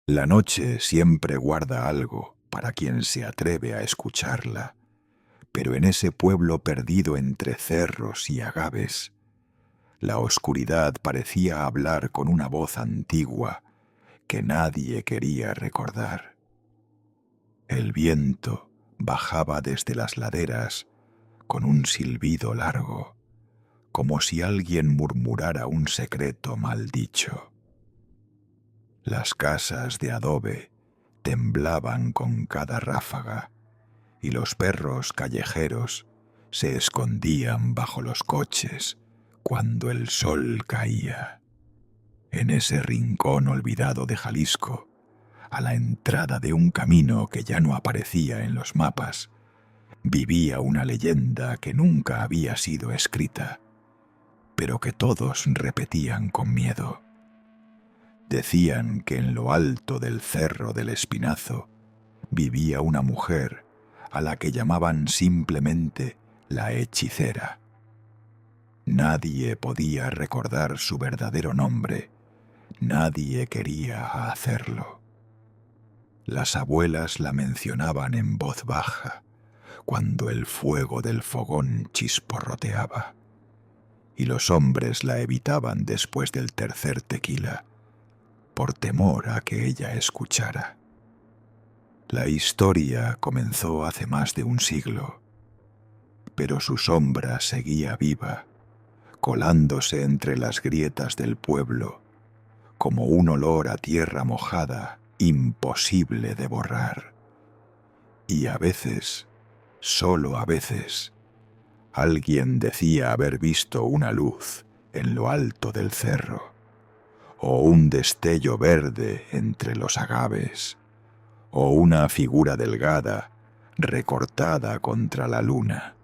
La noche siempre guarda algo para quien se atreve a escucharla, pero en ese pueblo perdido entre cerros y agaves, la oscuridad parecía hablar con una voz antigua que nadie quería recordar. El viento bajaba desde las laderas con un silbido largo, como si alguien murmurara un secreto mal dicho. Las casas de adobe temblaban con cada ráfaga y los perros callejeros se escondían bajo los coches cuando el sol caía. En ese rincón olvidado de Jalisco, a la entrada de un camino que ya no aparecía en los mapas, vivía una leyenda que nunca había sido escrita, pero que todos repetían con miedo. Decían que en lo alto del Cerro del Espinazo vivía una mujer a la que llamaban simplemente la hechicera. Nadie podía recordar su verdadero nombre, nadie quería hacerlo. Las abuelas la mencionaban en voz baja cuando el fuego del fogón chisporroteaba, y los hombres la evitaban después del tercer tequila, por temor a que ella escuchara. La historia comenzó hace más de un siglo, pero su sombra seguía viva, colándose entre las grietas del pueblo, como un olor a tierra mojada imposible de borrar. Y a veces, solo a veces, alguien decía haber visto una luz en lo alto del cerro, o un destello verde entre los agaves, o una figura delgada recortada contra la luna.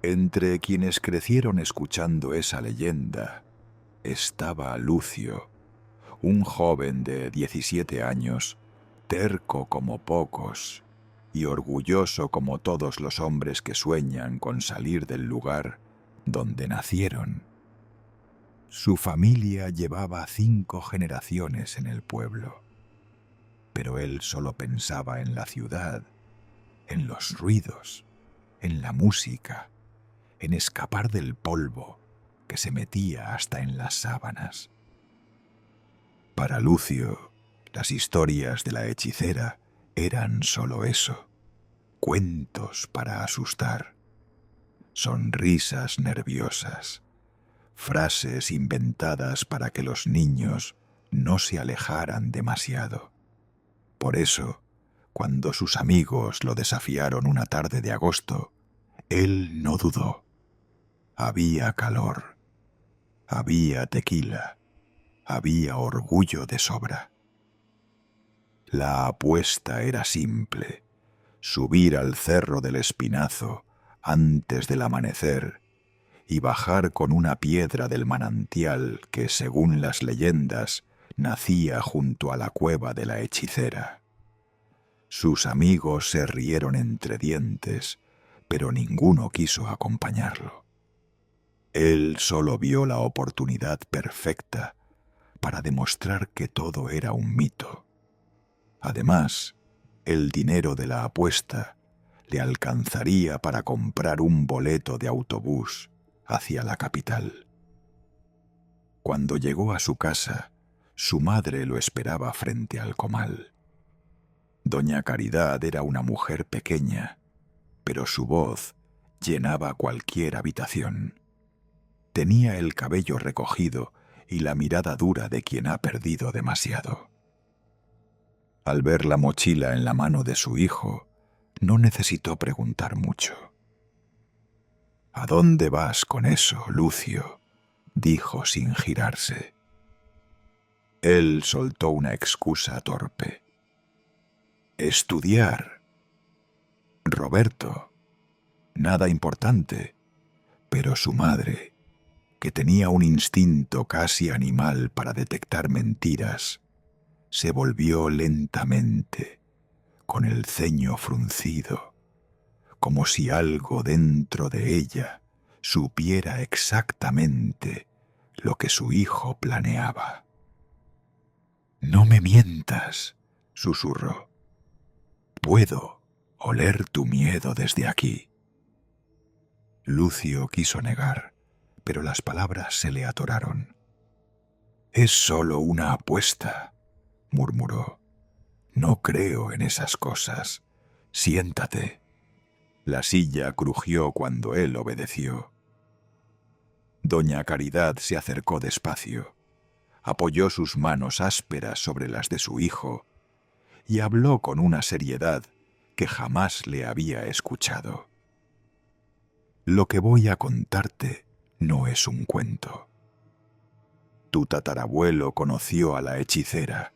Entre quienes crecieron escuchando esa leyenda estaba Lucio, un joven de 17 años, terco como pocos y orgulloso como todos los hombres que sueñan con salir del lugar donde nacieron. Su familia llevaba 5 generaciones en el pueblo, pero él solo pensaba en la ciudad, en los ruidos, en la música, en escapar del polvo que se metía hasta en las sábanas. Para Lucio, las historias de la hechicera eran solo eso, cuentos para asustar, sonrisas nerviosas, frases inventadas para que los niños no se alejaran demasiado. Por eso, cuando sus amigos lo desafiaron una tarde de agosto, él no dudó. Había calor, había tequila, había orgullo de sobra. La apuesta era simple: subir al Cerro del Espinazo antes del amanecer y bajar con una piedra del manantial que, según las leyendas, nacía junto a la cueva de la hechicera. Sus amigos se rieron entre dientes, pero ninguno quiso acompañarlo. Él solo vio la oportunidad perfecta para demostrar que todo era un mito. Además, el dinero de la apuesta le alcanzaría para comprar un boleto de autobús hacia la capital. Cuando llegó a su casa, su madre lo esperaba frente al comal. Doña Caridad era una mujer pequeña, pero su voz llenaba cualquier habitación. Tenía el cabello recogido y la mirada dura de quien ha perdido demasiado. Al ver la mochila en la mano de su hijo, no necesitó preguntar mucho. «¿A dónde vas con eso, Lucio?», dijo sin girarse. Él soltó una excusa torpe. «Estudiar. Roberto. Nada importante». Pero su madre, que tenía un instinto casi animal para detectar mentiras, se volvió lentamente, con el ceño fruncido, como si algo dentro de ella supiera exactamente lo que su hijo planeaba. No me mientas, susurró. Puedo oler tu miedo desde aquí. Lucio quiso negar, pero las palabras se le atoraron. Es solo una apuesta, murmuró. No creo en esas cosas. Siéntate. La silla crujió cuando él obedeció. Doña Caridad se acercó despacio, apoyó sus manos ásperas sobre las de su hijo y habló con una seriedad que jamás le había escuchado. Lo que voy a contarte no es un cuento. Tu tatarabuelo conoció a la hechicera.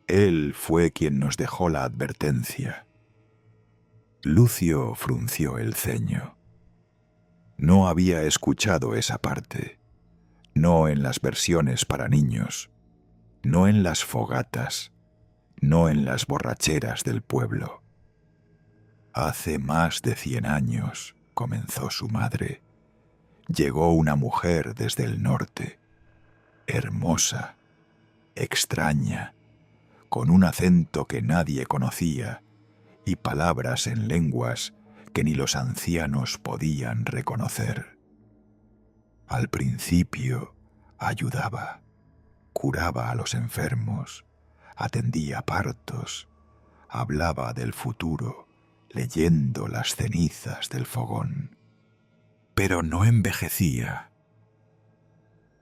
Él fue quien nos dejó la advertencia. Lucio frunció el ceño. No había escuchado esa parte, no en las versiones para niños, no en las fogatas, no en las borracheras del pueblo. Hace más de 100 años, comenzó su madre, llegó una mujer desde el norte, hermosa, extraña, con un acento que nadie conocía y palabras en lenguas que ni los ancianos podían reconocer. Al principio ayudaba, curaba a los enfermos, atendía partos, hablaba del futuro, leyendo las cenizas del fogón. Pero no envejecía.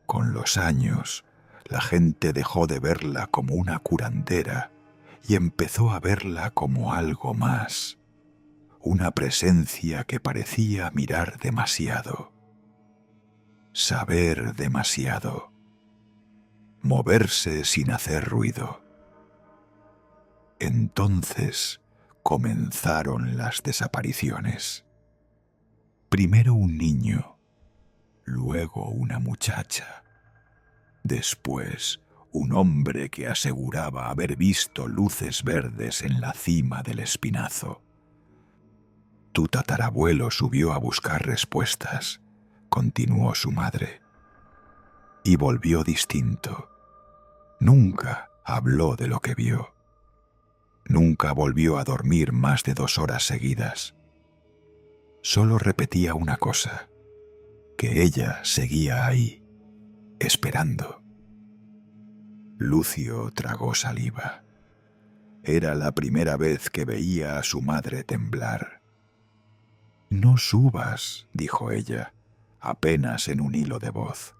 Con los años, la gente dejó de verla como una curandera y empezó a verla como algo más, una presencia que parecía mirar demasiado, saber demasiado, moverse sin hacer ruido. Entonces comenzaron las desapariciones. Primero un niño, luego una muchacha, después un hombre que aseguraba haber visto luces verdes en la cima del espinazo. Tu tatarabuelo subió a buscar respuestas, continuó su madre, y volvió distinto. Nunca habló de lo que vio. Nunca volvió a dormir más de 2 horas seguidas. Solo repetía una cosa, que ella seguía ahí, esperando. Lucio tragó saliva. Era la primera vez que veía a su madre temblar. «No subas», dijo ella, apenas en un hilo de voz.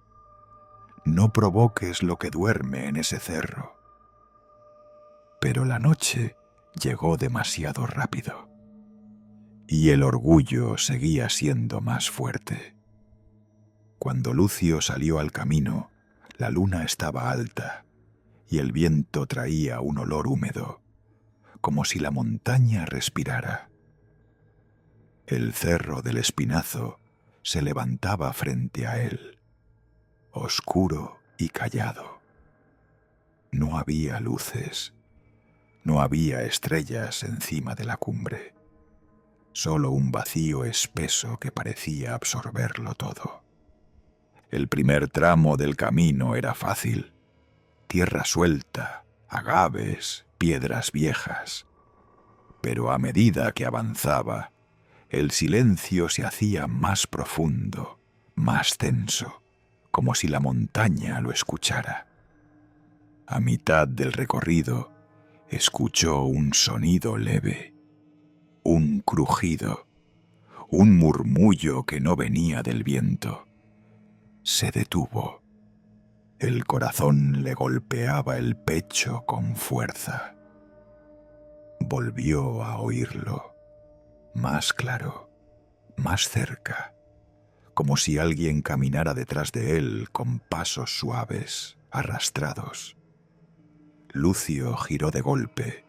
«No provoques lo que duerme en ese cerro». Pero la noche llegó demasiado rápido, y el orgullo seguía siendo más fuerte. Cuando Lucio salió al camino, la luna estaba alta, y el viento traía un olor húmedo, como si la montaña respirara. El cerro del Espinazo se levantaba frente a él, oscuro y callado. No había luces, no había estrellas encima de la cumbre, solo un vacío espeso que parecía absorberlo todo. El primer tramo del camino era fácil, tierra suelta, agaves, piedras viejas. Pero a medida que avanzaba, el silencio se hacía más profundo, más tenso, como si la montaña lo escuchara. A mitad del recorrido, escuchó un sonido leve, un crujido, un murmullo que no venía del viento. Se detuvo. El corazón le golpeaba el pecho con fuerza. Volvió a oírlo, más claro, más cerca, como si alguien caminara detrás de él con pasos suaves, arrastrados. Lucio giró de golpe,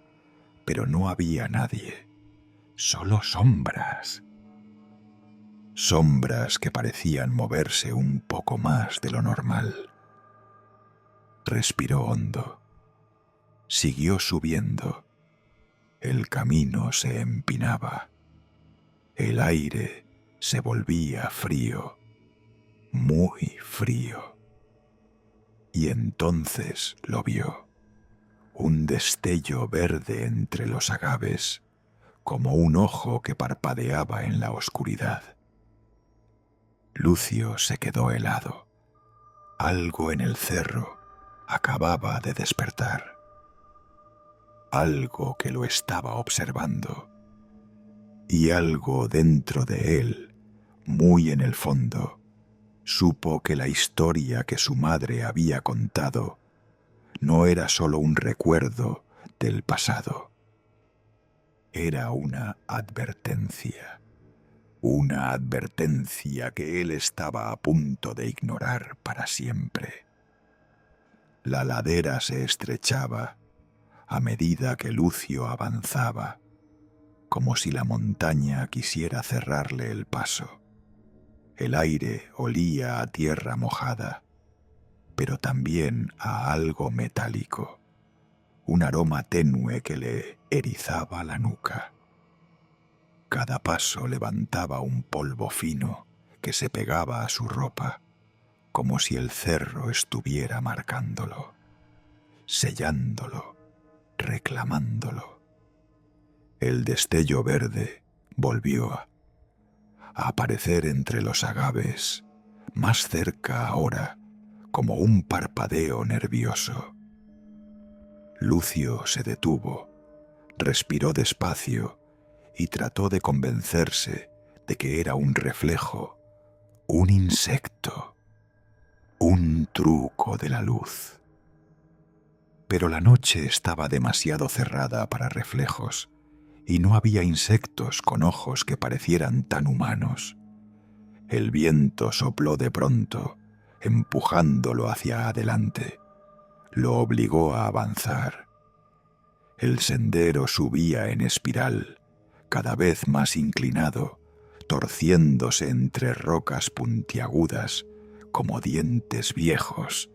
pero no había nadie, solo sombras. Sombras que parecían moverse un poco más de lo normal. Respiró hondo. Siguió subiendo. El camino se empinaba. El aire se volvía frío, muy frío. Y entonces lo vio. un destello verde entre los agaves, como un ojo que parpadeaba en la oscuridad. Lucio se quedó helado. Algo en el cerro acababa de despertar. Algo que lo estaba observando. Y algo dentro de él, muy en el fondo, supo que la historia que su madre había contado no era solo un recuerdo del pasado. Era una advertencia que él estaba a punto de ignorar para siempre. La ladera se estrechaba a medida que Lucio avanzaba, como si la montaña quisiera cerrarle el paso. El aire olía a tierra mojada, pero también a algo metálico, un aroma tenue que le erizaba la nuca. Cada paso levantaba un polvo fino que se pegaba a su ropa, como si el cerro estuviera marcándolo, sellándolo, reclamándolo. El destello verde volvió a aparecer entre los agaves, más cerca ahora, como un parpadeo nervioso. Lucio se detuvo, respiró despacio y trató de convencerse de que era un reflejo, un insecto, un truco de la luz. Pero la noche estaba demasiado cerrada para reflejos y no había insectos con ojos que parecieran tan humanos. El viento sopló de pronto, empujándolo hacia adelante. Lo obligó a avanzar. El sendero subía en espiral, cada vez más inclinado, torciéndose entre rocas puntiagudas como dientes viejos.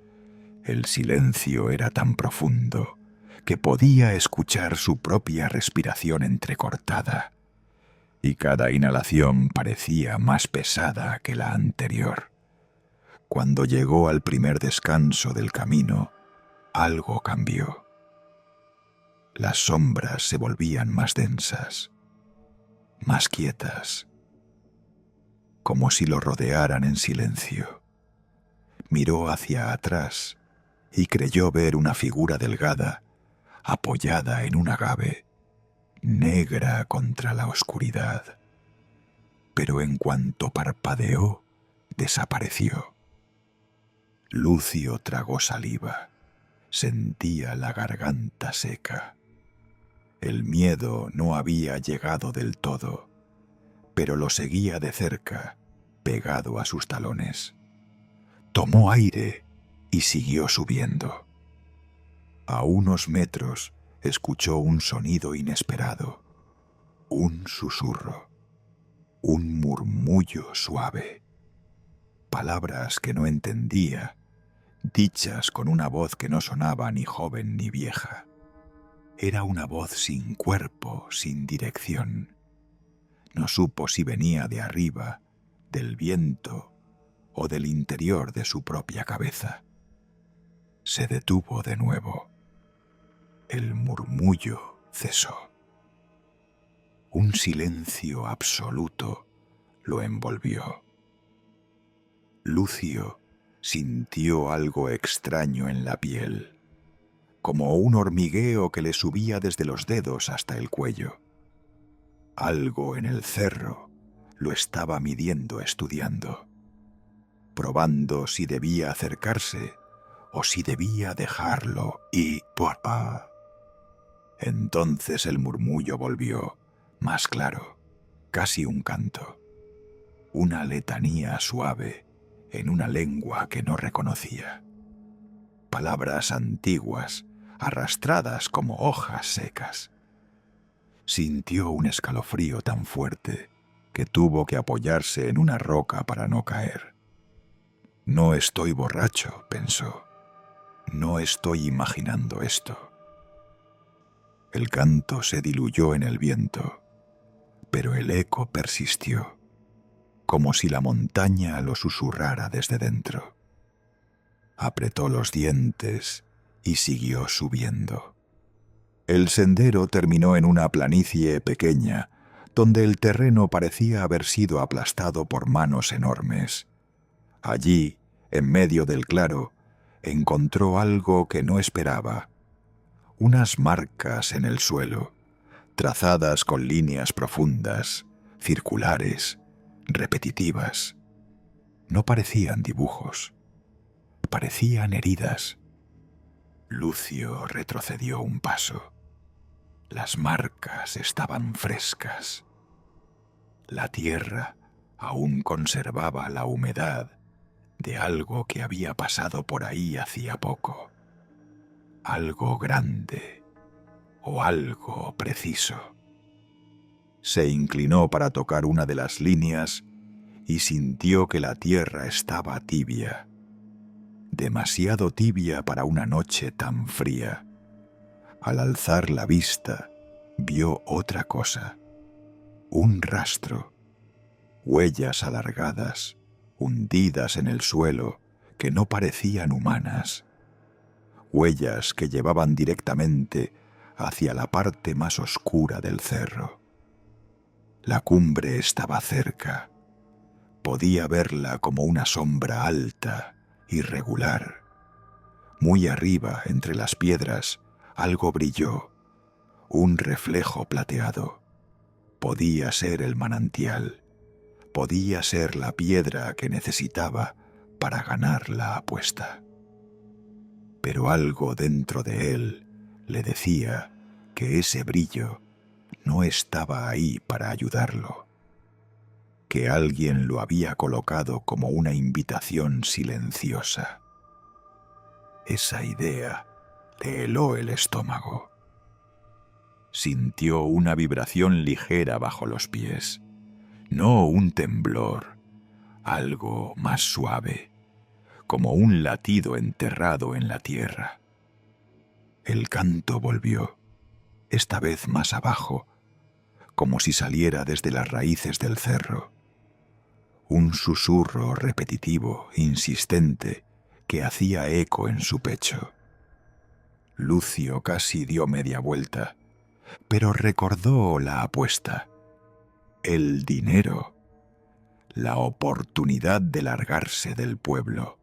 El silencio era tan profundo que podía escuchar su propia respiración entrecortada, y cada inhalación parecía más pesada que la anterior. Cuando llegó al primer descanso del camino, algo cambió. Las sombras se volvían más densas, más quietas, como si lo rodearan en silencio. Miró hacia atrás y creyó ver una figura delgada, apoyada en un agave, negra contra la oscuridad. Pero en cuanto parpadeó, desapareció. Lucio tragó saliva, sentía la garganta seca. El miedo no había llegado del todo, pero lo seguía de cerca, pegado a sus talones. Tomó aire y siguió subiendo. A unos metros escuchó un sonido inesperado, un susurro, un murmullo suave, palabras que no entendía, dichas con una voz que no sonaba ni joven ni vieja. Era una voz sin cuerpo, sin dirección. No supo si venía de arriba, del viento o del interior de su propia cabeza. Se detuvo de nuevo. El murmullo cesó. Un silencio absoluto lo envolvió. Lucio sintió algo extraño en la piel, como un hormigueo que le subía desde los dedos hasta el cuello. Algo en el cerro lo estaba midiendo, estudiando, probando si debía acercarse o si debía dejarlo y Entonces el murmullo volvió, más claro, casi un canto, una letanía suave en una lengua que no reconocía. Palabras antiguas, arrastradas como hojas secas. Sintió un escalofrío tan fuerte que tuvo que apoyarse en una roca para no caer. No estoy borracho, pensó. No estoy imaginando esto. El canto se diluyó en el viento, pero el eco persistió, como si la montaña lo susurrara desde dentro. Apretó los dientes y siguió subiendo. El sendero terminó en una planicie pequeña, donde el terreno parecía haber sido aplastado por manos enormes. Allí, en medio del claro, encontró algo que no esperaba. Unas marcas en el suelo, trazadas con líneas profundas, circulares, repetitivas. No parecían dibujos, parecían heridas. Lucio retrocedió un paso. Las marcas estaban frescas. La tierra aún conservaba la humedad de algo que había pasado por ahí hacía poco. Algo grande o algo preciso. Se inclinó para tocar una de las líneas y sintió que la tierra estaba tibia. Demasiado tibia para una noche tan fría. Al alzar la vista, vio otra cosa. Un rastro. Huellas alargadas, hundidas en el suelo, que no parecían humanas. Huellas que llevaban directamente hacia la parte más oscura del cerro. La cumbre estaba cerca. Podía verla como una sombra alta, irregular. Muy arriba, entre las piedras, algo brilló, un reflejo plateado. Podía ser el manantial, podía ser la piedra que necesitaba para ganar la apuesta. Pero algo dentro de él le decía que ese brillo no estaba ahí para ayudarlo, que alguien lo había colocado como una invitación silenciosa. Esa idea le heló el estómago. Sintió una vibración ligera bajo los pies, no un temblor, algo más suave, como un latido enterrado en la tierra. El canto volvió, esta vez más abajo, como si saliera desde las raíces del cerro. Un susurro repetitivo, insistente, que hacía eco en su pecho. Lucio casi dio media vuelta, pero recordó la apuesta, el dinero, la oportunidad de largarse del pueblo.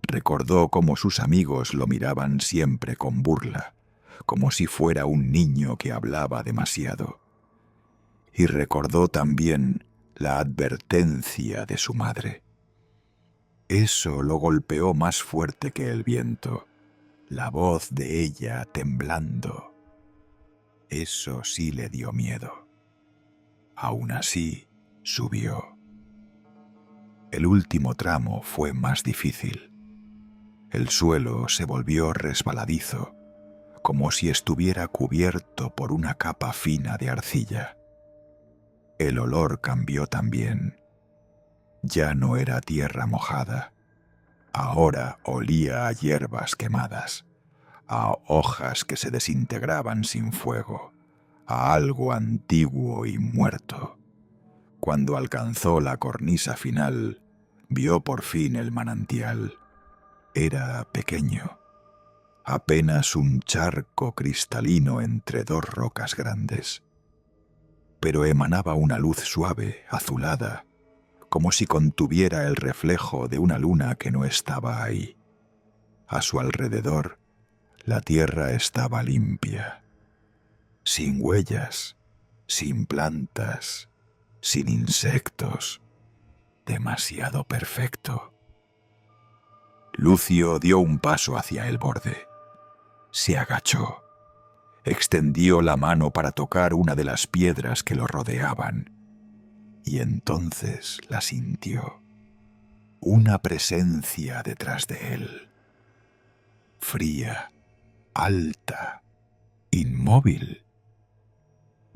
Recordó cómo sus amigos lo miraban siempre con burla, como si fuera un niño que hablaba demasiado. Y recordó también la advertencia de su madre. Eso lo golpeó más fuerte que el viento, la voz de ella temblando. Eso sí le dio miedo. Aún así, subió. El último tramo fue más difícil. El suelo se volvió resbaladizo, como si estuviera cubierto por una capa fina de arcilla. El olor cambió también. Ya no era tierra mojada. Ahora olía a hierbas quemadas, a hojas que se desintegraban sin fuego, a algo antiguo y muerto. Cuando alcanzó la cornisa final, vio por fin el manantial. Era pequeño, apenas un charco cristalino entre dos rocas grandes. Pero emanaba una luz suave, azulada, como si contuviera el reflejo de una luna que no estaba ahí. A su alrededor, la tierra estaba limpia, sin huellas, sin plantas, sin insectos, demasiado perfecto. Lucio dio un paso hacia el borde. Se agachó. Extendió la mano para tocar una de las piedras que lo rodeaban. Y entonces la sintió. Una presencia detrás de él. Fría, alta, inmóvil.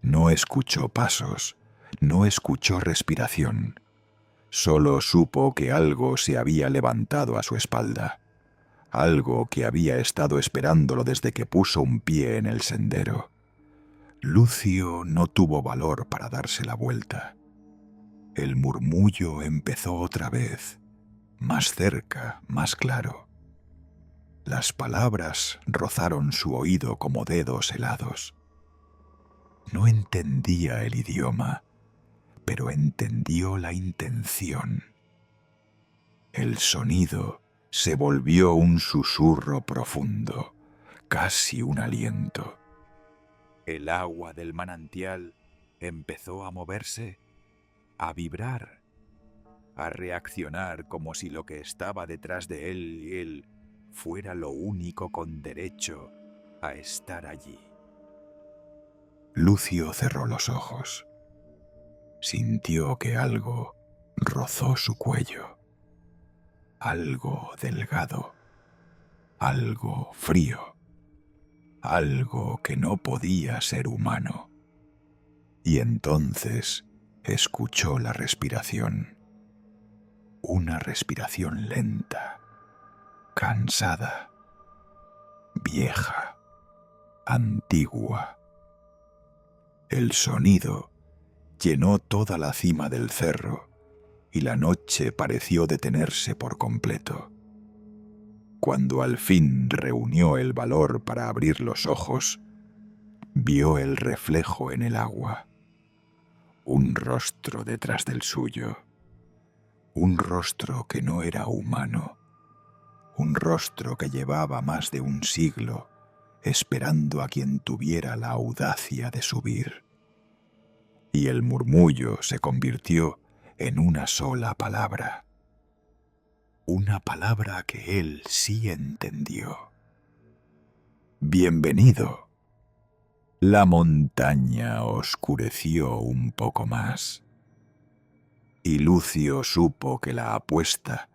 No escuchó pasos, no escuchó respiración. Solo supo que algo se había levantado a su espalda. Algo que había estado esperándolo desde que puso un pie en el sendero. Lucio no tuvo valor para darse la vuelta. El murmullo empezó otra vez, más cerca, más claro. Las palabras rozaron su oído como dedos helados. No entendía el idioma, pero entendió la intención. El sonido se volvió un susurro profundo, casi un aliento. El agua del manantial empezó a moverse, a vibrar, a reaccionar como si lo que estaba detrás de él y él fuera lo único con derecho a estar allí. Lucio cerró los ojos. Sintió que algo rozó su cuello. Algo delgado, algo frío, algo que no podía ser humano. Y entonces escuchó la respiración. Una respiración lenta, cansada, vieja, antigua. El sonido llenó toda la cima del cerro y la noche pareció detenerse por completo. Cuando al fin reunió el valor para abrir los ojos, vio el reflejo en el agua. Un rostro detrás del suyo. Un rostro que no era humano. Un rostro que llevaba más de un siglo esperando a quien tuviera la audacia de subir. Y el murmullo se convirtió en una sola palabra. Una palabra que él sí entendió. Bienvenido. La montaña oscureció un poco más. Y Lucio supo que la apuesta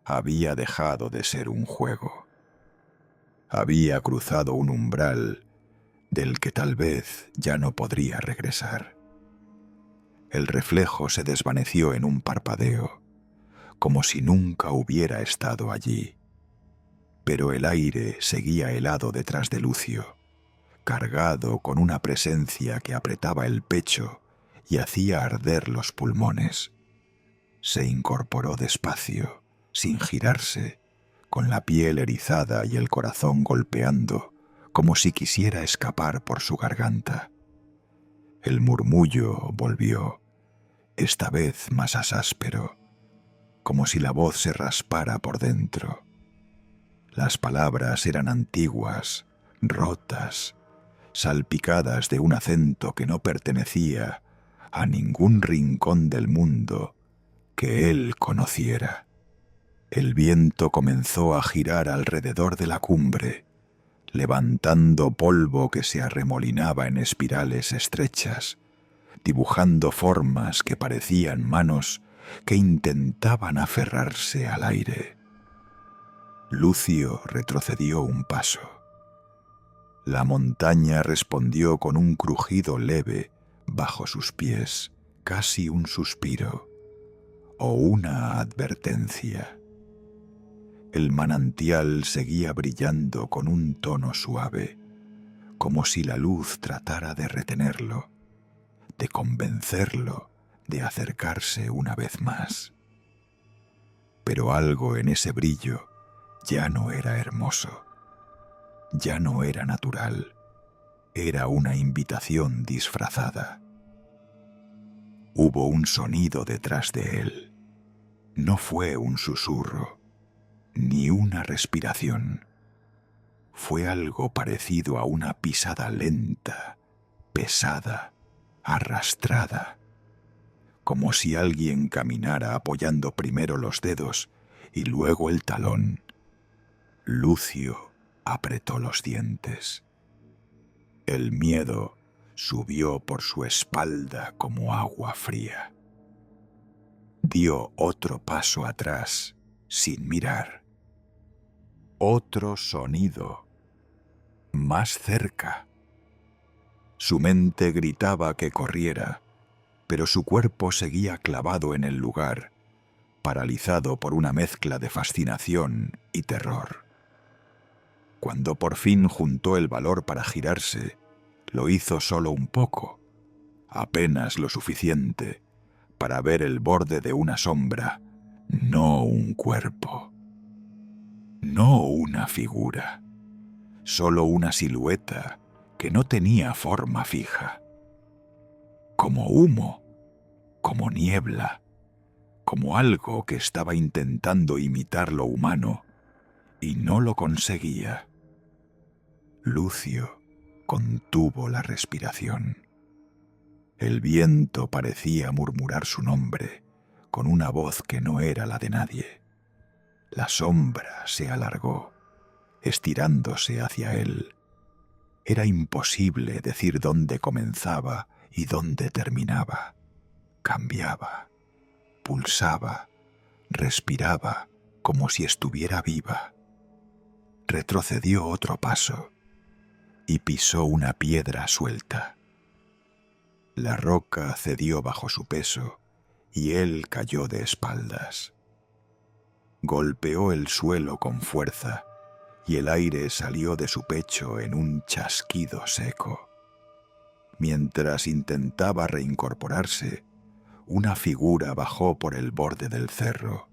había dejado de ser un juego. Había cruzado un umbral del que tal vez ya no podría regresar. El reflejo se desvaneció en un parpadeo, como si nunca hubiera estado allí. Pero el aire seguía helado detrás de Lucio, cargado con una presencia que apretaba el pecho y hacía arder los pulmones. Se incorporó despacio, sin girarse, con la piel erizada y el corazón golpeando, como si quisiera escapar por su garganta. El murmullo volvió, esta vez más áspero, como si la voz se raspara por dentro. Las palabras eran antiguas, rotas, salpicadas de un acento que no pertenecía a ningún rincón del mundo que él conociera. El viento comenzó a girar alrededor de la cumbre, levantando polvo que se arremolinaba en espirales estrechas, dibujando formas que parecían manos que intentaban aferrarse al aire. Lucio retrocedió un paso. La montaña respondió con un crujido leve bajo sus pies, casi un suspiro o una advertencia. El manantial seguía brillando con un tono suave, como si la luz tratara de retenerlo, de convencerlo de acercarse una vez más. Pero algo en ese brillo ya no era hermoso, ya no era natural, era una invitación disfrazada. Hubo un sonido detrás de él. No fue un susurro, ni una respiración. Fue algo parecido a una pisada lenta, pesada, arrastrada, como si alguien caminara apoyando primero los dedos y luego el talón. Lucio apretó los dientes. El miedo subió por su espalda como agua fría. Dio otro paso atrás, sin mirar. Otro sonido, más cerca. Su mente gritaba que corriera, pero su cuerpo seguía clavado en el lugar, paralizado por una mezcla de fascinación y terror. Cuando por fin juntó el valor para girarse, lo hizo solo un poco, apenas lo suficiente para ver el borde de una sombra, no un cuerpo. No una figura, solo una silueta que no tenía forma fija. Como humo, como niebla, como algo que estaba intentando imitar lo humano y no lo conseguía. Lucio contuvo la respiración. El viento parecía murmurar su nombre con una voz que no era la de nadie. La sombra se alargó, estirándose hacia él. Era imposible decir dónde comenzaba y dónde terminaba. Cambiaba, pulsaba, respiraba como si estuviera viva. Retrocedió otro paso y pisó una piedra suelta. La roca cedió bajo su peso y él cayó de espaldas. Golpeó el suelo con fuerza y el aire salió de su pecho en un chasquido seco. Mientras intentaba reincorporarse, una figura bajó por el borde del cerro.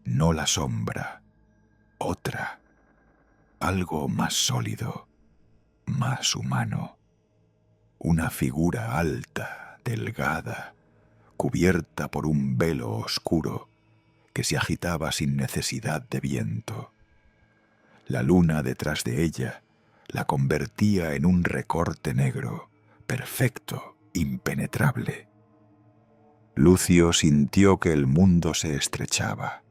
No la sombra, otra. Algo más sólido, más humano. Una figura alta, delgada, cubierta por un velo oscuro que se agitaba sin necesidad de viento. La luna detrás de ella la convertía en un recorte negro, perfecto, impenetrable. Lucio sintió que el mundo se estrechaba.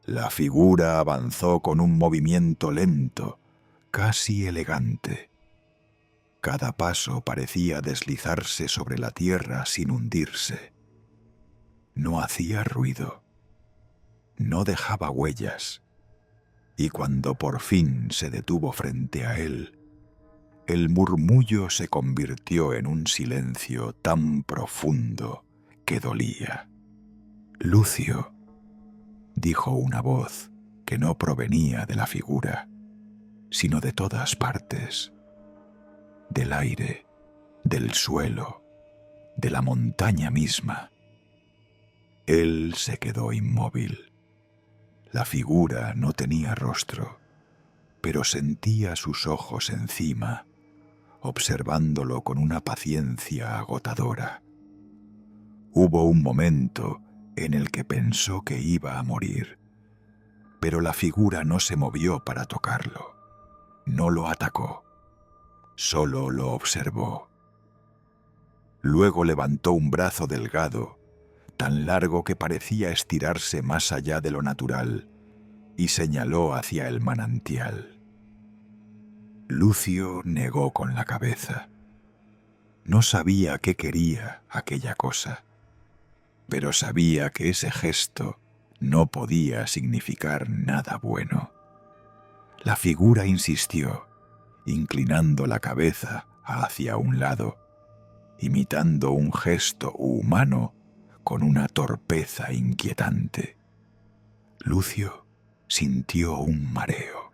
La figura avanzó con un movimiento lento, casi elegante. Cada paso parecía deslizarse sobre la tierra sin hundirse. No hacía ruido, no dejaba huellas, y cuando por fin se detuvo frente a él, el murmullo se convirtió en un silencio tan profundo que dolía. «Lucio», dijo una voz que no provenía de la figura, sino de todas partes, del aire, del suelo, de la montaña misma. Él se quedó inmóvil. La figura no tenía rostro, pero sentía sus ojos encima, observándolo con una paciencia agotadora. Hubo un momento en el que pensó que iba a morir, pero la figura no se movió para tocarlo. No lo atacó, solo lo observó. Luego levantó un brazo delgado, tan largo que parecía estirarse más allá de lo natural, y señaló hacia el manantial. Lucio negó con la cabeza. No sabía qué quería aquella cosa, pero sabía que ese gesto no podía significar nada bueno. La figura insistió, inclinando la cabeza hacia un lado, imitando un gesto humano con una torpeza inquietante. Lucio sintió un mareo,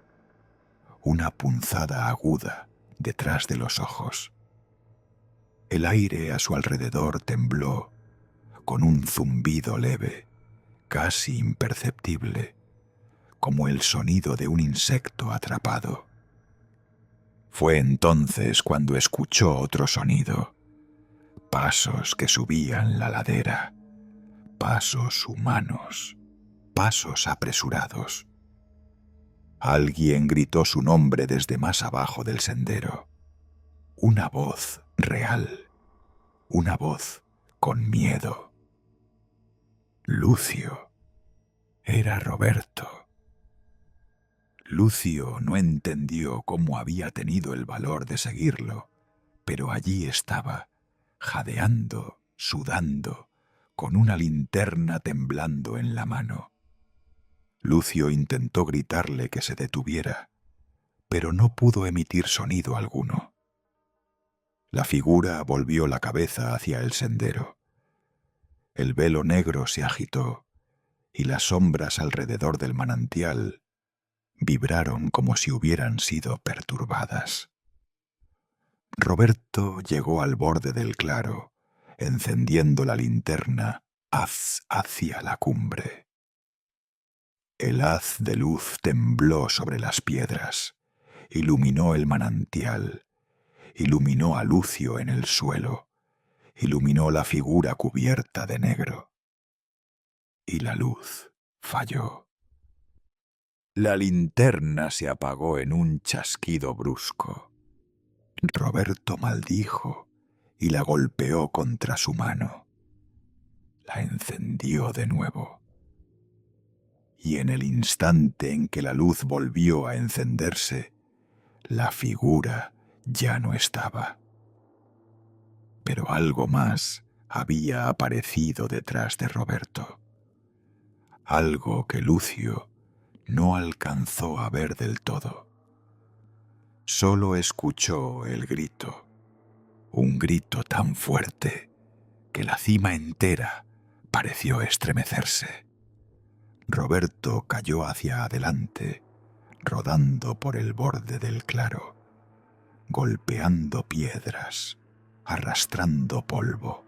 una punzada aguda detrás de los ojos. El aire a su alrededor tembló con un zumbido leve, casi imperceptible, como el sonido de un insecto atrapado. Fue entonces cuando escuchó otro sonido, pasos que subían la ladera, pasos humanos, pasos apresurados. Alguien gritó su nombre desde más abajo del sendero. Una voz real, una voz con miedo. Lucio. Era Roberto. Lucio no entendió cómo había tenido el valor de seguirlo, pero allí estaba, jadeando, sudando, con una linterna temblando en la mano. Lucio intentó gritarle que se detuviera, pero no pudo emitir sonido alguno. La figura volvió la cabeza hacia el sendero. El velo negro se agitó y las sombras alrededor del manantial vibraron como si hubieran sido perturbadas. Roberto llegó al borde del claro, encendiendo la linterna hacia la cumbre. El haz de luz tembló sobre las piedras, iluminó el manantial, iluminó a Lucio en el suelo, iluminó la figura cubierta de negro. Y la luz falló. La linterna se apagó en un chasquido brusco. Roberto maldijo y la golpeó contra su mano. La encendió de nuevo. Y en el instante en que la luz volvió a encenderse, la figura ya no estaba. Pero algo más había aparecido detrás de Roberto. Algo que Lucio no alcanzó a ver del todo. Solo escuchó el grito, un grito tan fuerte que la cima entera pareció estremecerse. Roberto cayó hacia adelante, rodando por el borde del claro, golpeando piedras, arrastrando polvo.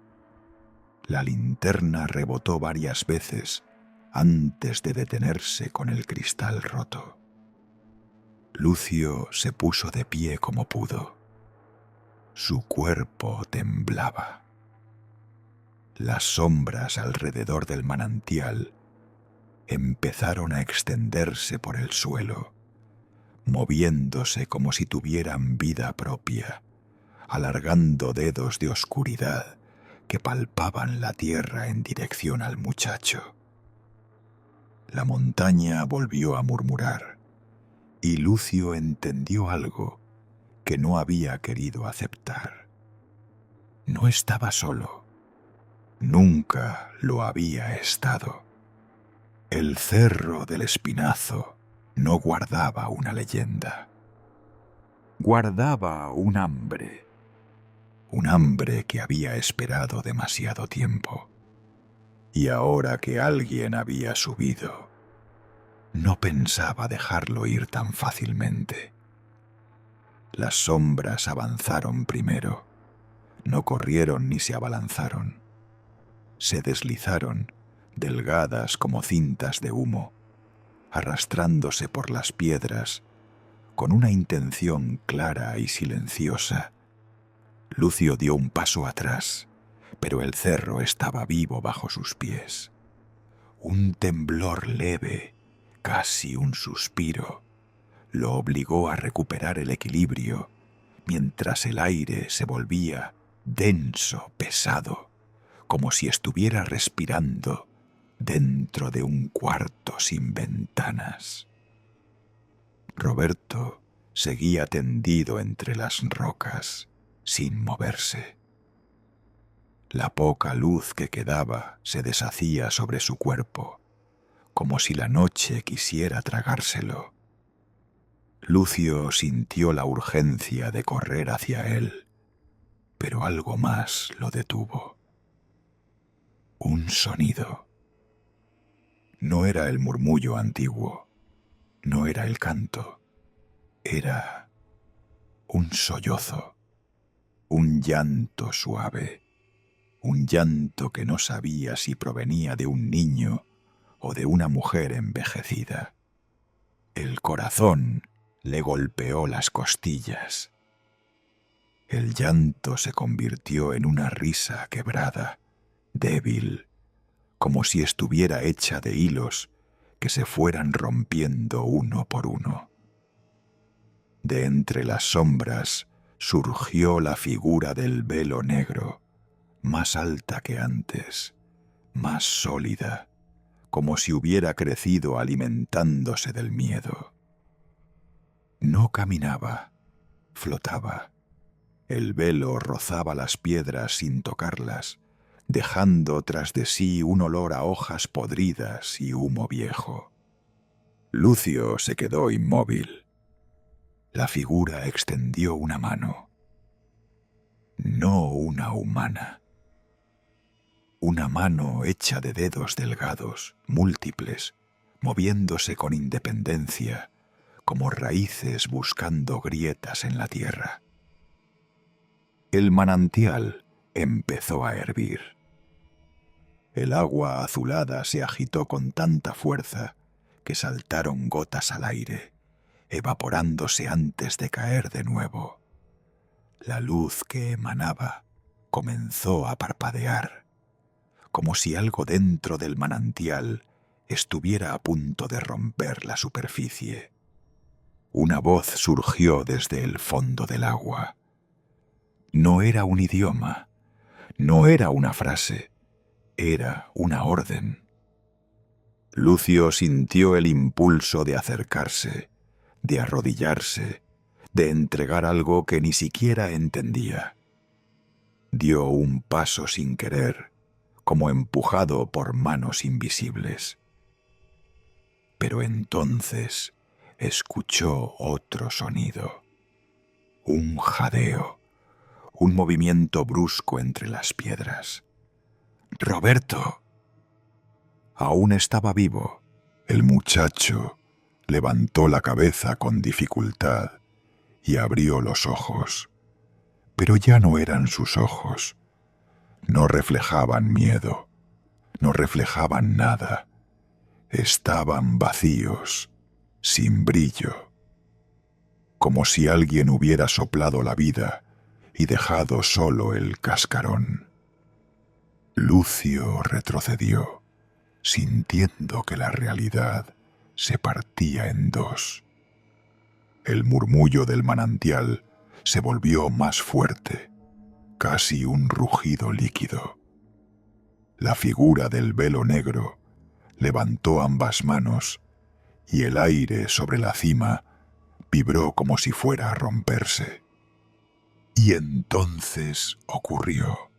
La linterna rebotó varias veces antes de detenerse con el cristal roto. Lucio se puso de pie como pudo. Su cuerpo temblaba. Las sombras alrededor del manantial empezaron a extenderse por el suelo, moviéndose como si tuvieran vida propia, alargando dedos de oscuridad que palpaban la tierra en dirección al muchacho. La montaña volvió a murmurar, y Lucio entendió algo que no había querido aceptar. No estaba solo. Nunca lo había estado. El Cerro del Espinazo no guardaba una leyenda. Guardaba un hambre que había esperado demasiado tiempo. Y ahora que alguien había subido, no pensaba dejarlo ir tan fácilmente. Las sombras avanzaron primero. No corrieron ni se abalanzaron. Se deslizaron, delgadas como cintas de humo, arrastrándose por las piedras con una intención clara y silenciosa. Lucio dio un paso atrás, pero el cerro estaba vivo bajo sus pies. Un temblor leve, casi un suspiro, lo obligó a recuperar el equilibrio, mientras el aire se volvía denso, pesado, como si estuviera respirando dentro de un cuarto sin ventanas. Roberto seguía tendido entre las rocas, sin moverse. La poca luz que quedaba se deshacía sobre su cuerpo, como si la noche quisiera tragárselo. Lucio sintió la urgencia de correr hacia él, pero algo más lo detuvo. Un sonido. No era el murmullo antiguo, no era el canto, era un sollozo, un llanto suave, un llanto que no sabía si provenía de un niño o de una mujer envejecida. El corazón le golpeó las costillas. El llanto se convirtió en una risa quebrada, débil, como si estuviera hecha de hilos que se fueran rompiendo uno por uno. De entre las sombras surgió la figura del velo negro, más alta que antes, más sólida, como si hubiera crecido alimentándose del miedo. No caminaba, flotaba. El velo rozaba las piedras sin tocarlas, dejando tras de sí un olor a hojas podridas y humo viejo. Lucio se quedó inmóvil. La figura extendió una mano. No una humana. Una mano hecha de dedos delgados, múltiples, moviéndose con independencia, como raíces buscando grietas en la tierra. El manantial empezó a hervir. El agua azulada se agitó con tanta fuerza que saltaron gotas al aire, evaporándose antes de caer de nuevo. La luz que emanaba comenzó a parpadear, como si algo dentro del manantial estuviera a punto de romper la superficie. Una voz surgió desde el fondo del agua. No era un idioma, no era una frase, era una orden. Lucio sintió el impulso de acercarse, de arrodillarse, de entregar algo que ni siquiera entendía. Dio un paso sin querer, como empujado por manos invisibles. Pero entonces escuchó otro sonido, un jadeo, un movimiento brusco entre las piedras. ¡Roberto! Aún estaba vivo. El muchacho levantó la cabeza con dificultad y abrió los ojos. Pero ya no eran sus ojos. No reflejaban miedo, no reflejaban nada. Estaban vacíos, sin brillo, como si alguien hubiera soplado la vida y dejado solo el cascarón. Lucio retrocedió, sintiendo que la realidad se partía en dos. El murmullo del manantial se volvió más fuerte, casi un rugido líquido. La figura del velo negro levantó ambas manos y el aire sobre la cima vibró como si fuera a romperse. Y entonces ocurrió.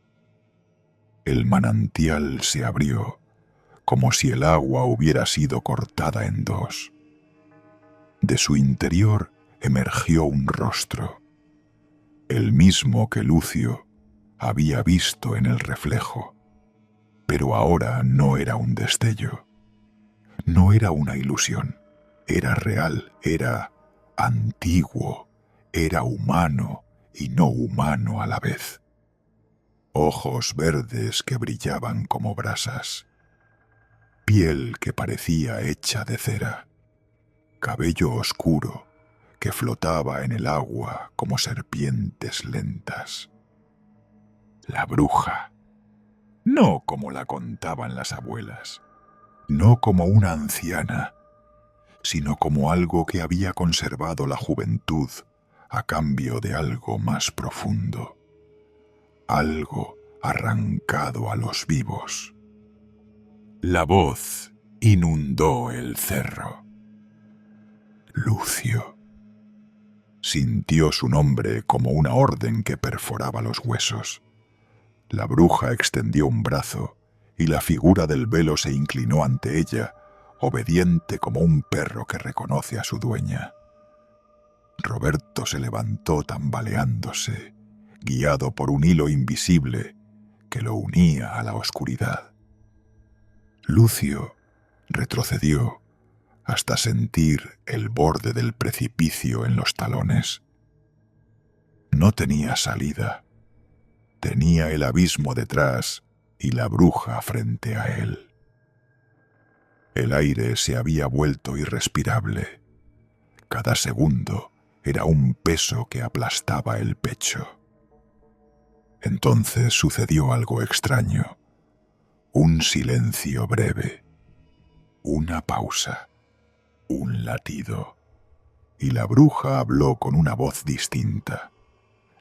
El manantial se abrió, como si el agua hubiera sido cortada en dos. De su interior emergió un rostro, el mismo que Lucio había visto en el reflejo, pero ahora no era un destello, no era una ilusión, era real, era antiguo, era humano y no humano a la vez. Ojos verdes que brillaban como brasas, piel que parecía hecha de cera, cabello oscuro que flotaba en el agua como serpientes lentas. La bruja, no como la contaban las abuelas, no como una anciana, sino como algo que había conservado la juventud a cambio de algo más profundo, algo arrancado a los vivos. La voz inundó el cerro. Lucio. Sintió su nombre como una orden que perforaba los huesos. La bruja extendió un brazo y la figura del velo se inclinó ante ella, obediente como un perro que reconoce a su dueña. Roberto se levantó tambaleándose, guiado por un hilo invisible que lo unía a la oscuridad. Lucio retrocedió hasta sentir el borde del precipicio en los talones. No tenía salida. Tenía el abismo detrás y la bruja frente a él. El aire se había vuelto irrespirable. Cada segundo era un peso que aplastaba el pecho. Entonces sucedió algo extraño. Un silencio breve. Una pausa. Un latido. Y la bruja habló con una voz distinta.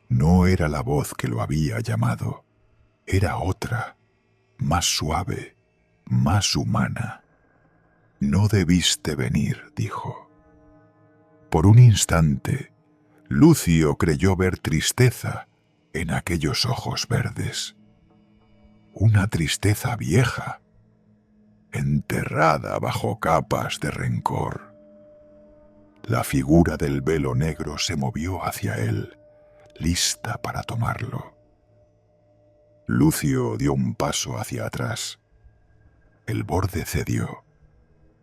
No era la voz que lo había llamado. Era otra, más suave, más humana. No debiste venir, dijo. Por un instante, Lucio creyó ver tristeza en aquellos ojos verdes. Una tristeza vieja, enterrada bajo capas de rencor. La figura del velo negro se movió hacia él, lista para tomarlo. Lucio dio un paso hacia atrás. El borde cedió.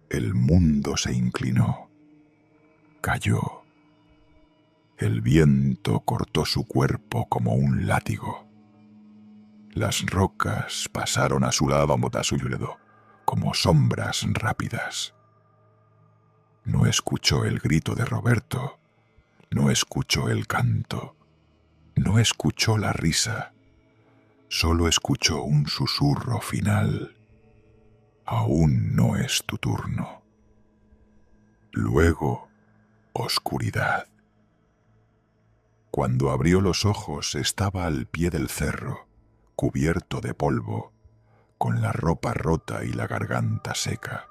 El mundo se inclinó. Cayó. El viento cortó su cuerpo como un látigo. Las rocas pasaron a su lado como sombras rápidas. No escuchó el grito de Roberto, no escuchó el canto, no escuchó la risa, solo escuchó un susurro final. Aún no es tu turno. Luego, oscuridad. Cuando abrió los ojos estaba al pie del cerro, cubierto de polvo, con la ropa rota y la garganta seca.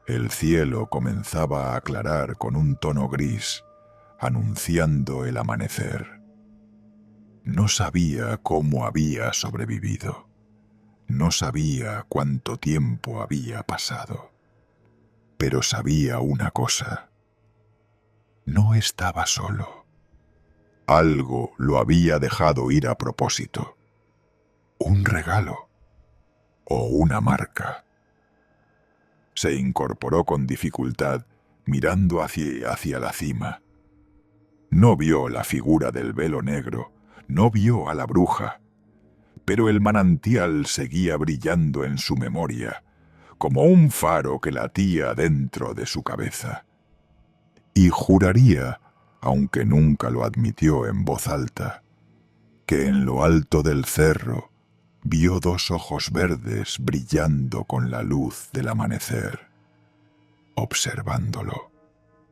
El cielo comenzaba a aclarar con un tono gris, anunciando el amanecer. No sabía cómo había sobrevivido. No sabía cuánto tiempo había pasado. Pero sabía una cosa. No estaba solo. Algo lo había dejado ir a propósito. Un regalo o una marca. Se incorporó con dificultad, mirando hacia la cima. No vio la figura del velo negro, no vio a la bruja, pero el manantial seguía brillando en su memoria, como un faro que latía dentro de su cabeza. Y juraría, aunque nunca lo admitió en voz alta, que en lo alto del cerro vio dos ojos verdes brillando con la luz del amanecer, observándolo,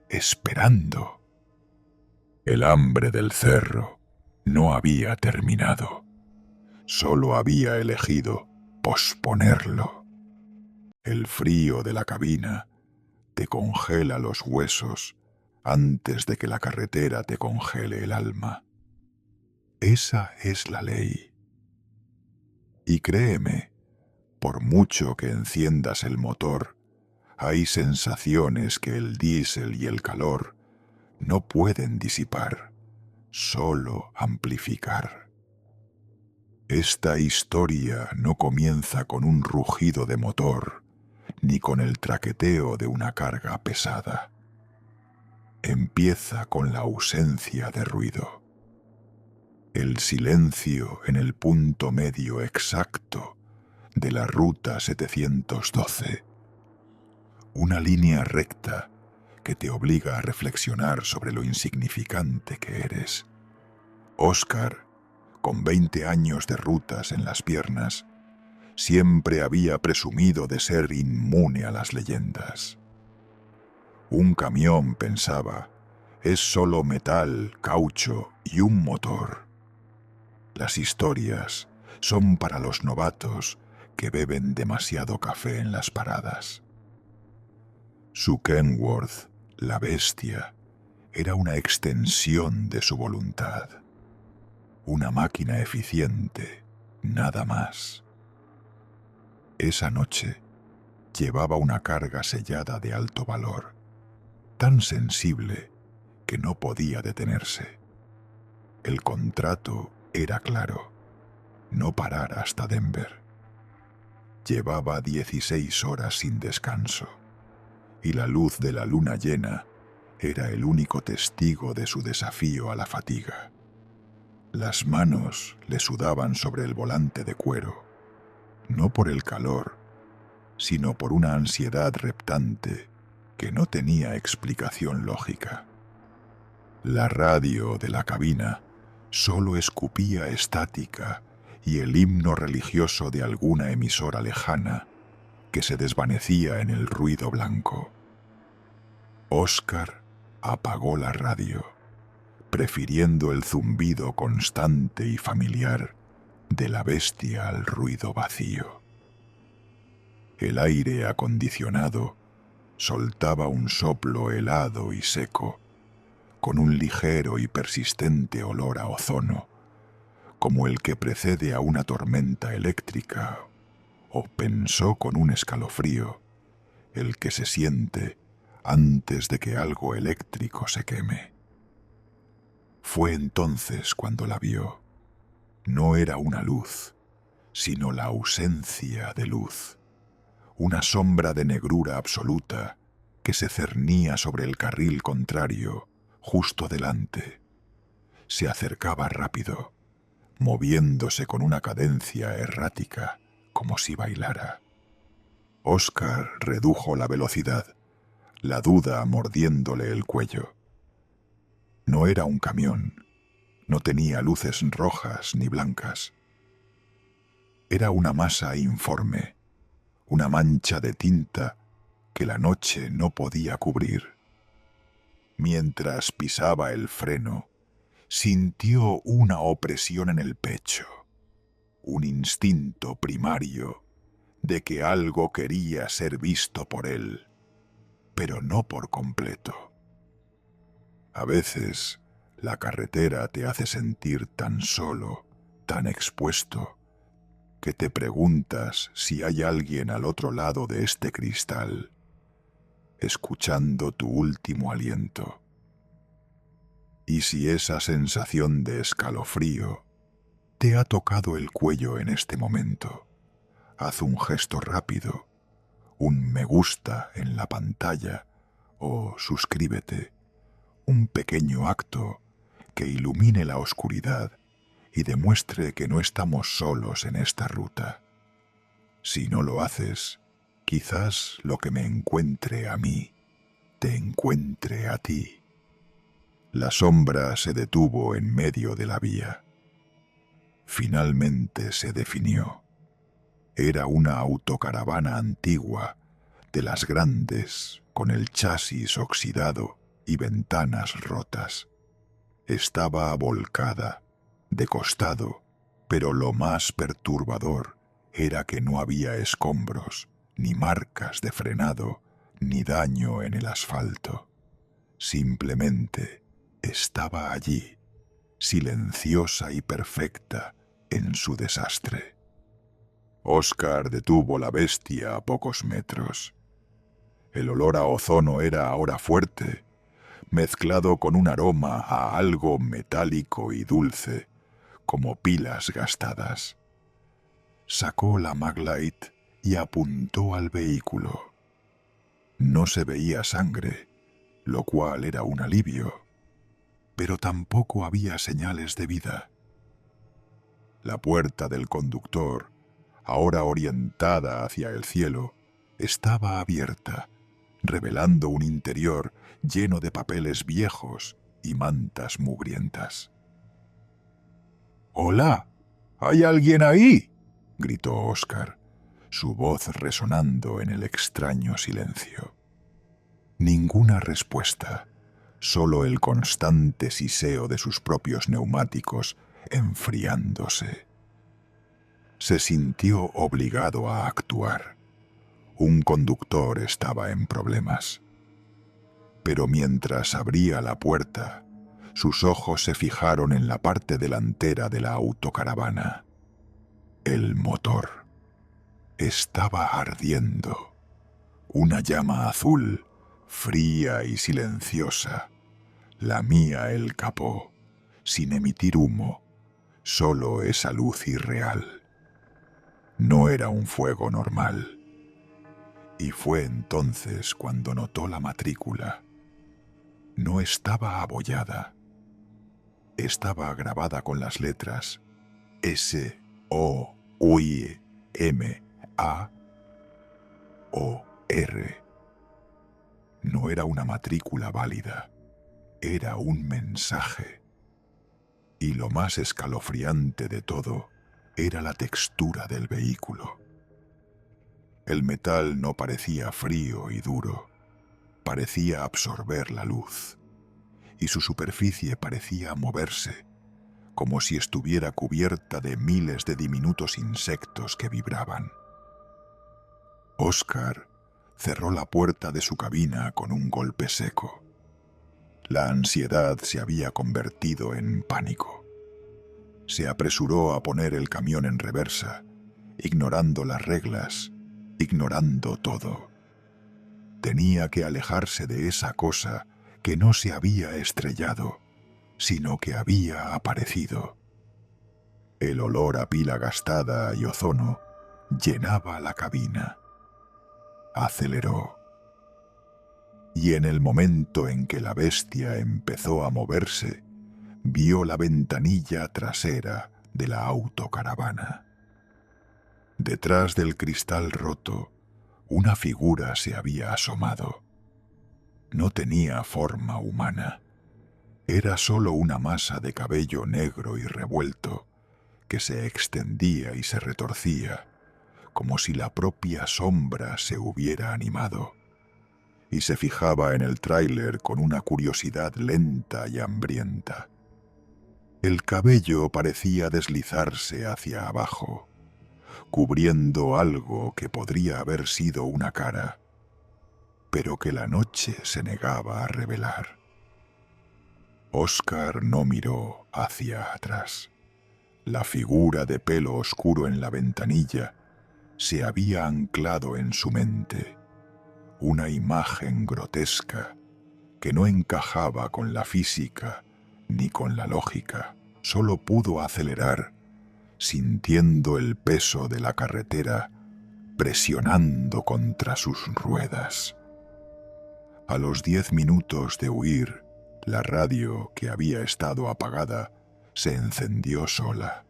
esperando. El hambre del cerro no había terminado, solo había elegido posponerlo. El frío de la cabina te congela los huesos antes de que la carretera te congele el alma. Esa es la ley. Y créeme, por mucho que enciendas el motor, hay sensaciones que el diésel y el calor no pueden disipar, solo amplificar. Esta historia no comienza con un rugido de motor, ni con el traqueteo de una carga pesada. Empieza con la ausencia de ruido. El silencio en el punto medio exacto de la ruta 712. Una línea recta que te obliga a reflexionar sobre lo insignificante que eres. Óscar, con 20 años de rutas en las piernas, siempre había presumido de ser inmune a las leyendas. Un camión, pensaba, es solo metal, caucho y un motor. Las historias son para los novatos que beben demasiado café en las paradas. Su Kenworth, la bestia, era una extensión de su voluntad. Una máquina eficiente, nada más. Esa noche llevaba una carga sellada de alto valor, tan sensible que no podía detenerse. El contrato era claro: no parar hasta Denver. Llevaba 16 horas sin descanso, y la luz de la luna llena era el único testigo de su desafío a la fatiga. Las manos le sudaban sobre el volante de cuero, no por el calor, sino por una ansiedad reptante que no tenía explicación lógica. La radio de la cabina solo escupía estática y el himno religioso de alguna emisora lejana que se desvanecía en el ruido blanco. Óscar apagó la radio, prefiriendo el zumbido constante y familiar de la bestia al ruido vacío. El aire acondicionado soltaba un soplo helado y seco, con un ligero y persistente olor a ozono, como el que precede a una tormenta eléctrica, o pensó con un escalofrío, el que se siente antes de que algo eléctrico se queme. Fue entonces cuando la vio. No era una luz, sino la ausencia de luz. Una sombra de negrura absoluta que se cernía sobre el carril contrario, justo delante. Se acercaba rápido, moviéndose con una cadencia errática, como si bailara. Óscar redujo la velocidad. la duda mordiéndole el cuello. No era un camión, no tenía luces rojas ni blancas. Era una masa informe, una mancha de tinta que la noche no podía cubrir. Mientras pisaba el freno, sintió una opresión en el pecho, un instinto primario de que algo quería ser visto por él, pero no por completo. A veces, la carretera te hace sentir tan solo, tan expuesto, que te preguntas si hay alguien al otro lado de este cristal, escuchando tu último aliento. Y si esa sensación de escalofrío te ha tocado el cuello en este momento, haz un gesto rápido, un me gusta en la pantalla o suscríbete, un pequeño acto que ilumine la oscuridad y demuestre que no estamos solos en esta ruta. Si no lo haces, quizás lo que me encuentre a mí, te encuentre a ti. La sombra se detuvo en medio de la vía. Finalmente se definió. Era una autocaravana antigua, de las grandes, con el chasis oxidado y ventanas rotas. Estaba volcada, de costado, pero lo más perturbador era que no había escombros, ni marcas de frenado, ni daño en el asfalto. Simplemente estaba allí, silenciosa y perfecta en su desastre. Óscar detuvo la bestia a pocos metros. El olor a ozono era ahora fuerte, mezclado con un aroma a algo metálico y dulce, como pilas gastadas. Sacó la Maglite y apuntó al vehículo. No se veía sangre, lo cual era un alivio, pero tampoco había señales de vida. La puerta del conductor, ahora orientada hacia el cielo, estaba abierta, revelando un interior lleno de papeles viejos y mantas mugrientas. «¡Hola! ¿Hay alguien ahí?», gritó Óscar, su voz resonando en el extraño silencio. Ninguna respuesta, solo el constante siseo de sus propios neumáticos enfriándose. Se sintió obligado a actuar. Un conductor estaba en problemas. Pero mientras abría la puerta, sus ojos se fijaron en la parte delantera de la autocaravana. El motor estaba ardiendo. Una llama azul, fría y silenciosa, lamía el capó, sin emitir humo, solo esa luz irreal. No era un fuego normal. Y fue entonces cuando notó la matrícula. No estaba abollada. Estaba grabada con las letras SOUIMAOR. No era una matrícula válida, era un mensaje. Y lo más escalofriante de todo era la textura del vehículo. El metal no parecía frío y duro, parecía absorber la luz, y su superficie parecía moverse, como si estuviera cubierta de miles de diminutos insectos que vibraban. Óscar cerró la puerta de su cabina con un golpe seco. La ansiedad se había convertido en pánico. Se apresuró a poner el camión en reversa, ignorando las reglas, ignorando todo. Tenía que alejarse de esa cosa que no se había estrellado, sino que había aparecido. El olor a pila gastada y ozono llenaba la cabina. Aceleró. Y en el momento en que la bestia empezó a moverse, vio la ventanilla trasera de la autocaravana. Detrás del cristal roto, una figura se había asomado. no tenía forma humana. Era solo una masa de cabello negro y revuelto que se extendía y se retorcía, como si la propia sombra se hubiera animado, y se fijaba en el tráiler con una curiosidad lenta y hambrienta. El cabello parecía deslizarse hacia abajo, cubriendo algo que podría haber sido una cara, pero que la noche se negaba a revelar. Oscar no miró hacia atrás. La figura de pelo oscuro en la ventanilla se había anclado en su mente, una imagen grotesca que no encajaba con la física ni con la lógica. Solo pudo acelerar, sintiendo el peso de la carretera presionando contra sus ruedas. A los 10 minutos de huir, la radio, que había estado apagada, se encendió sola.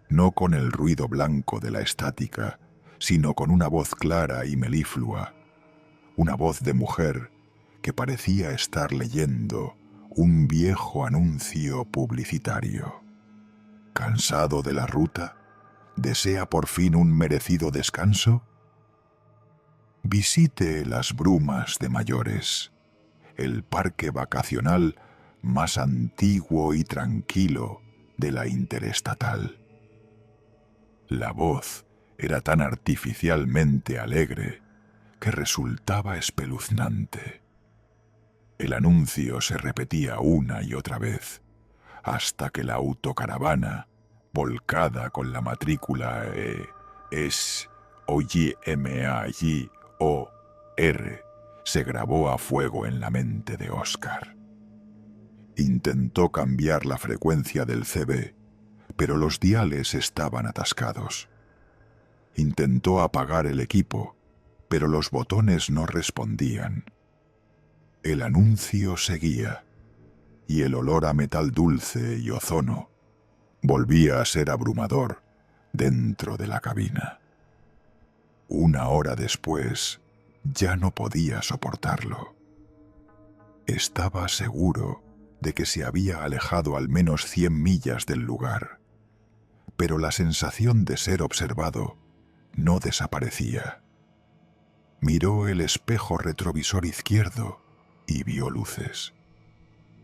No con el ruido blanco de la estática, sino con una voz clara y meliflua, una voz de mujer que parecía estar leyendo un viejo anuncio publicitario. ¿Cansado de la ruta? ¿Desea por fin un merecido descanso? Visite las Brumas de Mayores, el parque vacacional más antiguo y tranquilo de la Interestatal. La voz era tan artificialmente alegre que resultaba espeluznante. El anuncio se repetía una y otra vez, hasta que la autocaravana, volcada con la matrícula S-O-Y-M-A-Y-O-R, se grabó a fuego en la mente de Oscar. Intentó cambiar la frecuencia del CB, pero los diales estaban atascados. Intentó apagar el equipo, pero los botones no respondían. El anuncio seguía, y el olor a metal dulce y ozono volvía a ser abrumador dentro de la cabina. Una hora después, ya no podía soportarlo. Estaba seguro de que se había alejado al menos 100 millas del lugar, pero la sensación de ser observado no desaparecía. Miró el espejo retrovisor izquierdo y vio luces.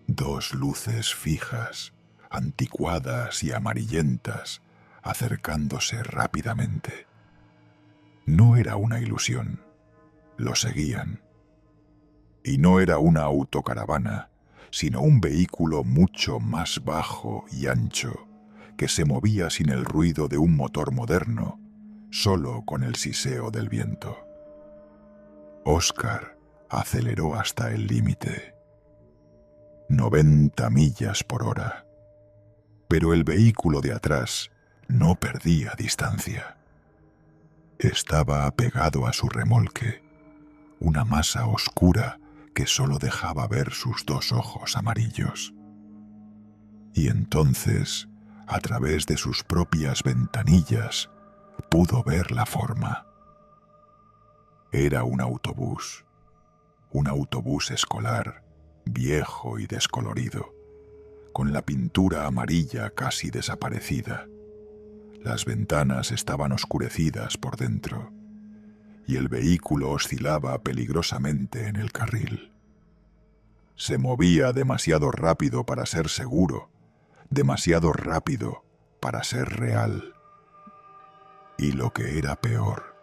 2 luces fijas, anticuadas y amarillentas, acercándose rápidamente. No era una ilusión, lo seguían. Y no era una autocaravana, sino un vehículo mucho más bajo y ancho, que se movía sin el ruido de un motor moderno, solo con el siseo del viento. Oscar aceleró hasta el límite. 90 millas por hora. Pero el vehículo de atrás no perdía distancia. Estaba apegado a su remolque, una masa oscura que solo dejaba ver sus 2 ojos amarillos. Y entonces, a través de sus propias ventanillas, pudo ver la forma. Era un autobús escolar, viejo y descolorido, con la pintura amarilla casi desaparecida. Las ventanas estaban oscurecidas por dentro, y el vehículo oscilaba peligrosamente en el carril. Se movía demasiado rápido para ser seguro, demasiado rápido para ser real. Y lo que era peor,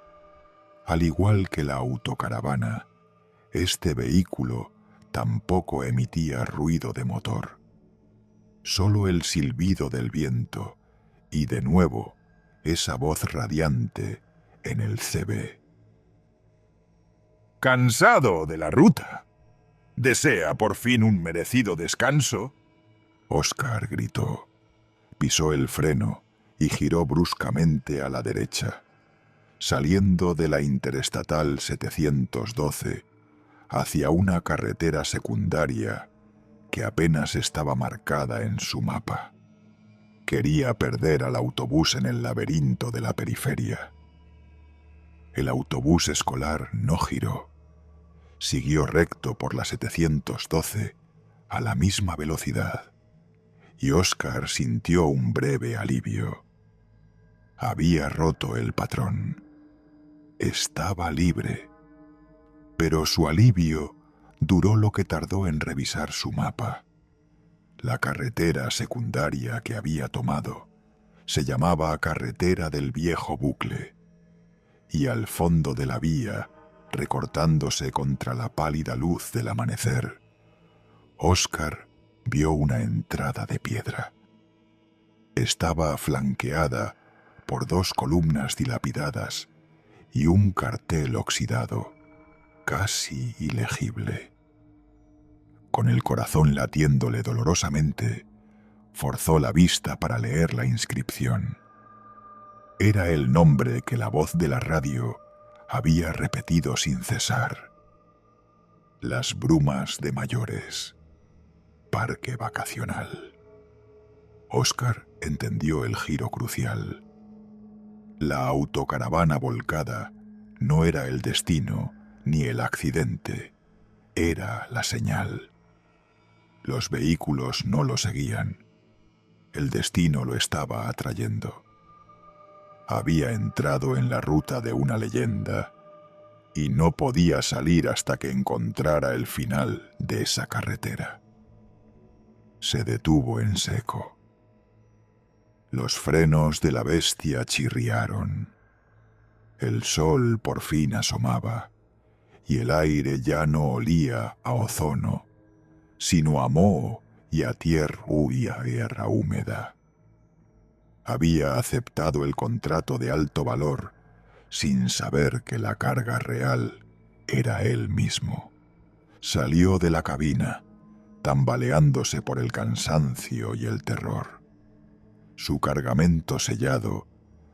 al igual que la autocaravana, este vehículo tampoco emitía ruido de motor. Solo el silbido del viento y, de nuevo, esa voz radiante en el CB. ¿Cansado de la ruta? ¿Desea por fin un merecido descanso? Oscar gritó. Pisó el freno y giró bruscamente a la derecha, saliendo de la Interestatal 712 hacia una carretera secundaria que apenas estaba marcada en su mapa. Quería perder al autobús en el laberinto de la periferia. El autobús escolar no giró. Siguió recto por la 712 a la misma velocidad, y Oscar sintió un breve alivio. Había roto el patrón. Estaba libre. Pero su alivio duró lo que tardó en revisar su mapa. La carretera secundaria que había tomado se llamaba Carretera del Viejo Bucle, y al fondo de la vía, recortándose contra la pálida luz del amanecer, Oscar vio una entrada de piedra. Estaba flanqueada por 2 columnas dilapidadas y un cartel oxidado, casi ilegible. Con el corazón latiéndole dolorosamente, forzó la vista para leer la inscripción. Era el nombre que la voz de la radio había repetido sin cesar. Las Brumas de Mayores, parque vacacional. Oscar entendió el giro crucial. La autocaravana volcada no era el destino ni el accidente, era la señal. Los vehículos no lo seguían. El destino lo estaba atrayendo. Había entrado en la ruta de una leyenda y no podía salir hasta que encontrara el final de esa carretera. Se detuvo en seco. Los frenos de la bestia chirriaron. El sol por fin asomaba y el aire ya no olía a ozono, sino a moho y a tierra húmeda. Había aceptado el contrato de alto valor sin saber que la carga real era él mismo. Salió de la cabina, tambaleándose por el cansancio y el terror. Su cargamento sellado,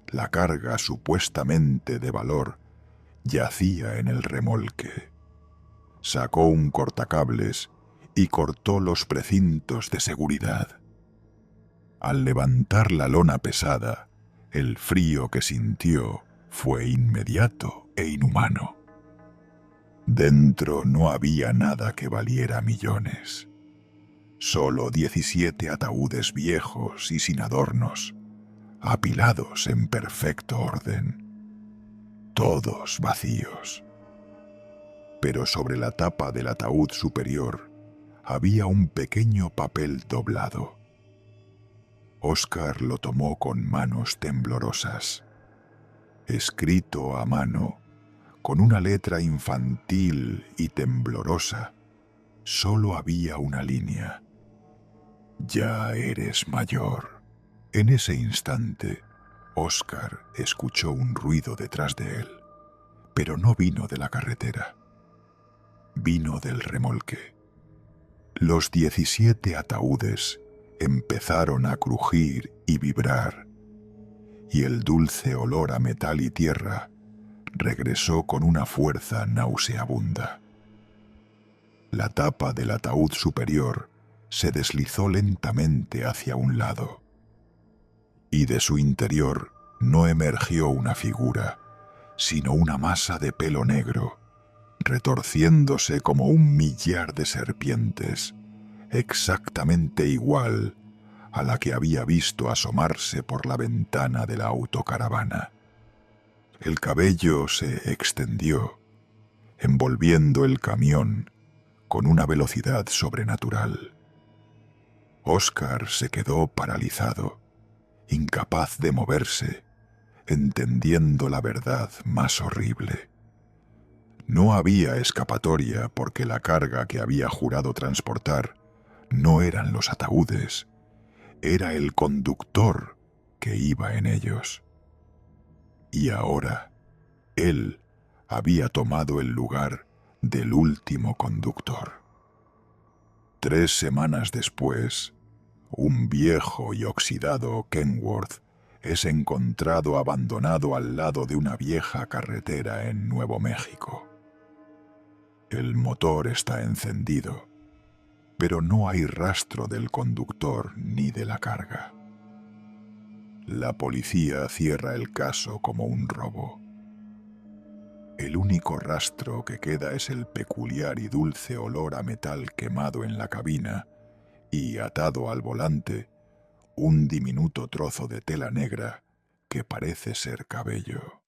la carga supuestamente de valor, yacía en el remolque. Sacó un cortacables y cortó los precintos de seguridad. Al levantar la lona pesada, el frío que sintió fue inmediato e inhumano. Dentro no había nada que valiera millones. Solo 17 ataúdes viejos y sin adornos, apilados en perfecto orden. Todos vacíos. Pero sobre la tapa del ataúd superior había un pequeño papel doblado. Oscar lo tomó con manos temblorosas. Escrito a mano, con una letra infantil y temblorosa, solo había una línea. Ya eres mayor. En ese instante, Oscar escuchó un ruido detrás de él, pero no vino de la carretera. Vino del remolque. Los 17 ataúdes empezaron a crujir y vibrar, y el dulce olor a metal y tierra regresó con una fuerza nauseabunda. La tapa del ataúd superior se deslizó lentamente hacia un lado, y de su interior no emergió una figura, sino una masa de pelo negro, retorciéndose como un millar de serpientes, exactamente igual a la que había visto asomarse por la ventana de la autocaravana. El cabello se extendió, envolviendo el camión con una velocidad sobrenatural. Oscar se quedó paralizado, incapaz de moverse, entendiendo la verdad más horrible. No había escapatoria porque la carga que había jurado transportar no eran los ataúdes, era el conductor que iba en ellos. Y ahora, él había tomado el lugar del último conductor. 3 semanas después, un viejo y oxidado Kenworth es encontrado abandonado al lado de una vieja carretera en Nuevo México. El motor está encendido, pero no hay rastro del conductor ni de la carga. La policía cierra el caso como un robo. El único rastro que queda es el peculiar y dulce olor a metal quemado en la cabina y, atado al volante, un diminuto trozo de tela negra que parece ser cabello.